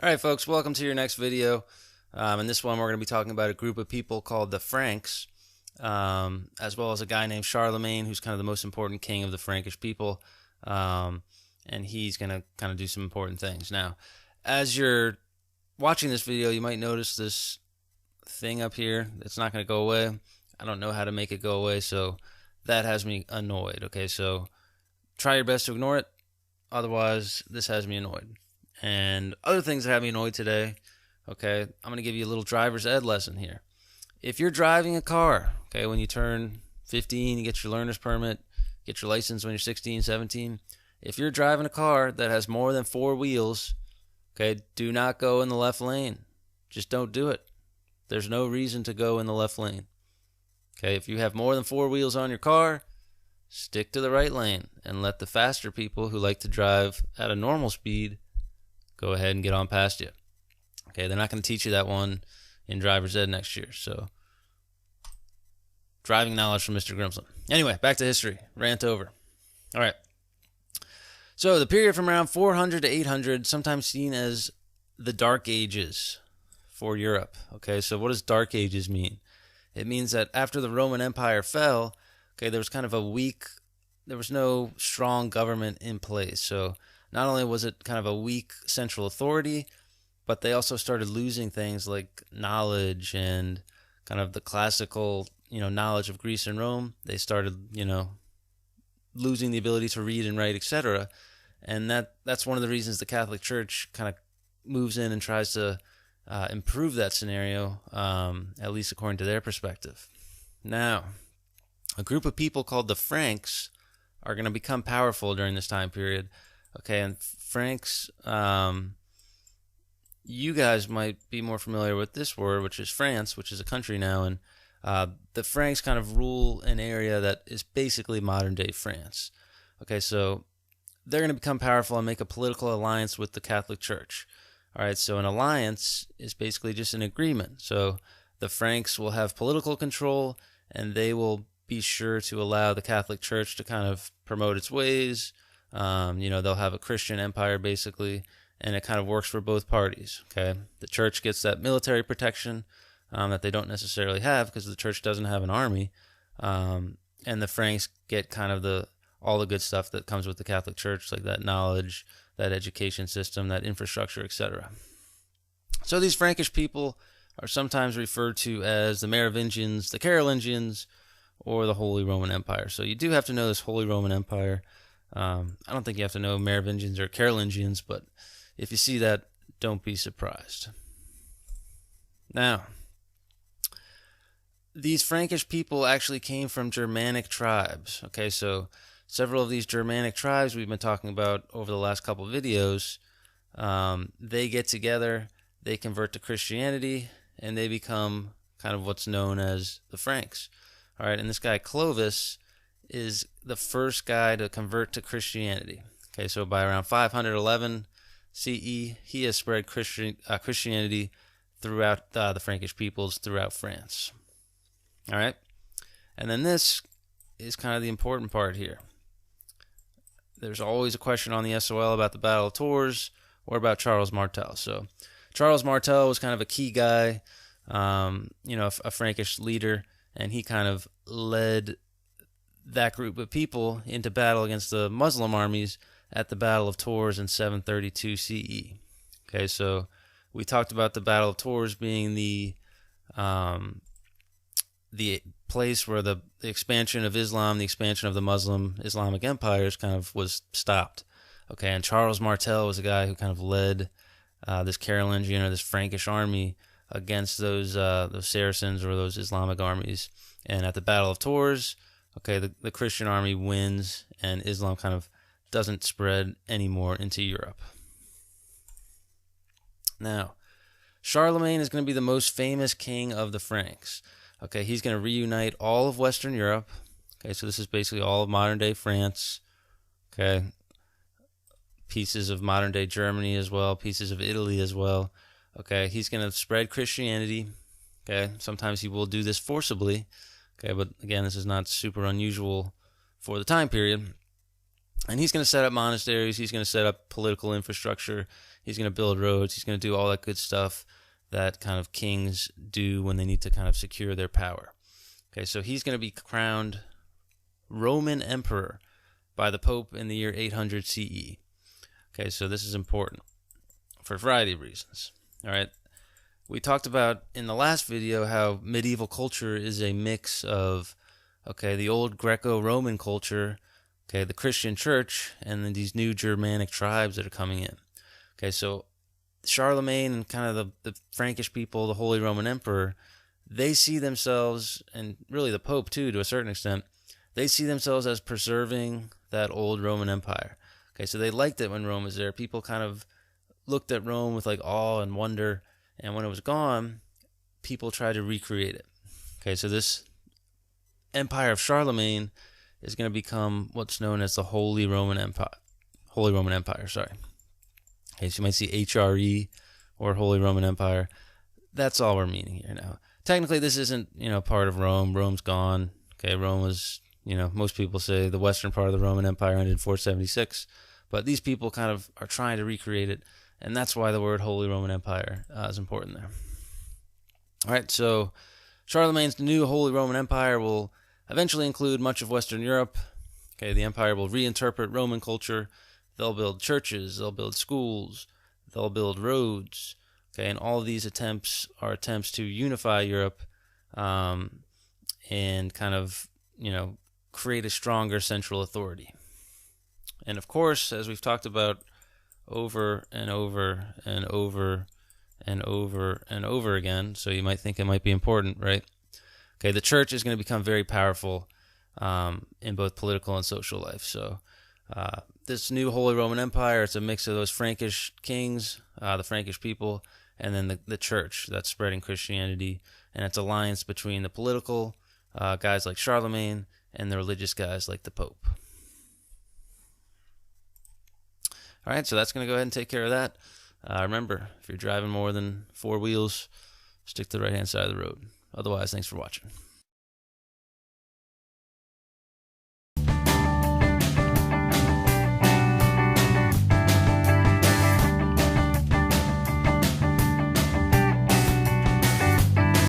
Alright folks, welcome to your next video. In this one we're going to be talking about a group of people called the Franks, as well as a guy named Charlemagne, who's kind of the most important king of the Frankish people, and he's going to kind of do some important things. Now, as you're watching this video, you might notice this thing up here. It's not going to go away. I don't know how to make it go away, so that has me annoyed. Okay, so try your best to ignore it. Otherwise, this has me annoyed. And other things that have me annoyed today, okay, I'm going to give you a little driver's ed lesson here. If you're driving a car, okay, when you turn 15, you get your learner's permit, get your license when you're 16, 17. If you're driving a car that has more than 4 wheels, okay, do not go in the left lane. Just don't do it. There's no reason to go in the left lane. Okay, if you have more than 4 wheels on your car, stick to the right lane and let the faster people who like to drive at a normal speed go ahead and get on past you. Okay, they're not going to teach you that one in driver's ed next year. So, driving knowledge from Mr. Grimslin. Anyway, back to history. Rant over. All right. So, the period from around 400 to 800, sometimes seen as the Dark Ages for Europe. Okay, so what does Dark Ages mean? It means that after the Roman Empire fell, okay, there was kind of there was no strong government in place. So, not only was it kind of a weak central authority, but they also started losing things like knowledge and kind of the classical, knowledge of Greece and Rome. They started, losing the ability to read and write, etc. And that's one of the reasons the Catholic Church kind of moves in and tries to improve that scenario, at least according to their perspective. Now, a group of people called the Franks are going to become powerful during this time period. Okay, and Franks, you guys might be more familiar with this word, which is France, which is a country now, and the Franks kind of rule an area that is basically modern-day France. Okay, so they're going to become powerful and make a political alliance with the Catholic Church. All right, so an alliance is basically just an agreement. So the Franks will have political control, and they will be sure to allow the Catholic Church to kind of promote its ways. They'll have a Christian empire basically, and it kind of works for both parties. Okay, the church gets that military protection that they don't necessarily have because the church doesn't have an army, and the Franks get kind of all the good stuff that comes with the Catholic Church, like that knowledge, that education system, that infrastructure, etc. So these Frankish people are sometimes referred to as the Merovingians, the Carolingians, or the Holy Roman Empire. So you do have to know this Holy Roman Empire. I don't think you have to know Merovingians or Carolingians, but if you see that, don't be surprised. Now, these Frankish people actually came from Germanic tribes. Okay, so several of these Germanic tribes we've been talking about over the last couple of videos, they get together, they convert to Christianity, and they become kind of what's known as the Franks. All right, and this guy Clovis is the first guy to convert to Christianity. Okay, so by around 511 CE, he has spread Christianity throughout the Frankish peoples throughout France. All right, and then this is kind of the important part here. There's always a question on the SOL about the Battle of Tours or about Charles Martel. So Charles Martel was kind of a key guy, a Frankish leader, and he kind of led that group of people into battle against the Muslim armies at the Battle of Tours in 732 CE. Okay, so we talked about the Battle of Tours being the place where the expansion of Islam, the expansion of the Muslim Islamic empires kind of was stopped. Okay, and Charles Martel was a guy who kind of led this Carolingian or this Frankish army against those Saracens or those Islamic armies. And at the Battle of Tours, okay, the Christian army wins, and Islam kind of doesn't spread anymore into Europe. Now, Charlemagne is going to be the most famous king of the Franks. Okay, he's going to reunite all of Western Europe. Okay, so this is basically all of modern-day France. Okay, pieces of modern-day Germany as well, pieces of Italy as well. Okay, he's going to spread Christianity. Okay, sometimes he will do this forcibly. Okay, but again, this is not super unusual for the time period. And he's going to set up monasteries. He's going to set up political infrastructure. He's going to build roads. He's going to do all that good stuff that kind of kings do when they need to kind of secure their power. Okay, so he's going to be crowned Roman Emperor by the Pope in the year 800 CE. Okay, so this is important for a variety of reasons. All right, we talked about in the last video how medieval culture is a mix of, okay, the old Greco-Roman culture, okay, the Christian church, and then these new Germanic tribes that are coming in. Okay, so Charlemagne and kind of the Frankish people, the Holy Roman Emperor, they see themselves, and really the Pope too to a certain extent, they see themselves as preserving that old Roman Empire. Okay, so they liked it when Rome was there. People kind of looked at Rome with like awe and wonder, and when it was gone, people tried to recreate it. Okay, so this Empire of Charlemagne is going to become what's known as the Holy Roman Empire. Holy Roman Empire, sorry. Okay, so you might see HRE or Holy Roman Empire. That's all we're meaning here now. Technically, this isn't, part of Rome. Rome's gone. Okay, Rome was, most people say the western part of the Roman Empire ended in 476. But these people kind of are trying to recreate it, and that's why the word Holy Roman Empire is important there. All right, so Charlemagne's new Holy Roman Empire will eventually include much of Western Europe. Okay, the empire will reinterpret Roman culture. They'll build churches, they'll build schools, they'll build roads. Okay, and all of these attempts are attempts to unify Europe and kind of, create a stronger central authority. And of course, as we've talked about over and over and over and over and over again, so you might think it might be important, right? Okay, the church is going to become very powerful in both political and social life. So this new Holy Roman Empire, it's a mix of those Frankish kings, the Frankish people, and then the church that's spreading Christianity, and it's alliance between the political guys like Charlemagne and the religious guys like the Pope. All right, so that's going to go ahead and take care of that. Remember, if you're driving more than 4 wheels, stick to the right-hand side of the road. Otherwise, thanks for watching.